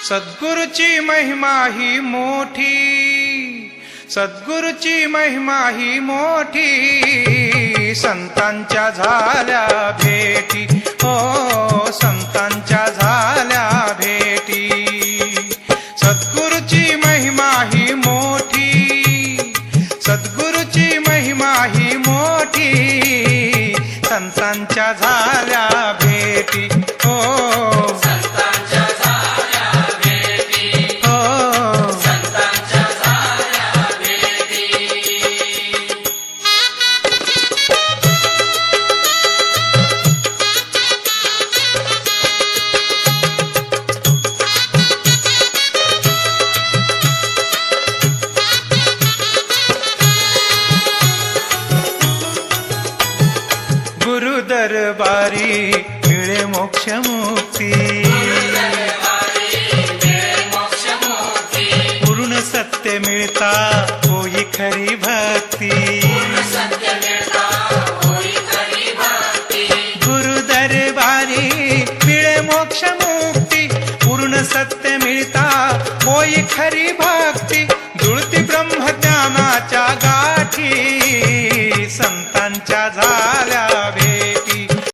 सद्गुरूची महिमा ही मोठी, सद्गुरूची महिमा ही मोठी, संतांच्या झाल्या भेटी, हो संतांच्या झाल्या भेटी. सद्गुरूची महिमा ही मोठी, सद्गुरूची महिमा ही मोठी, संतांच्या झाल्या भेटी, हो संतांच्या झाल्या भेटी, हो संतांच्या झाल्या भेटी. गुरु दरबारी मिळे मोक्ष मुक्ती, पूर्ण सत्य मिळता होई खरी भक्ती. गुरु दरबारी मिळे मोक्ष मुक्ती, पूर्ण सत्य मिळता होई खरी भक्ती.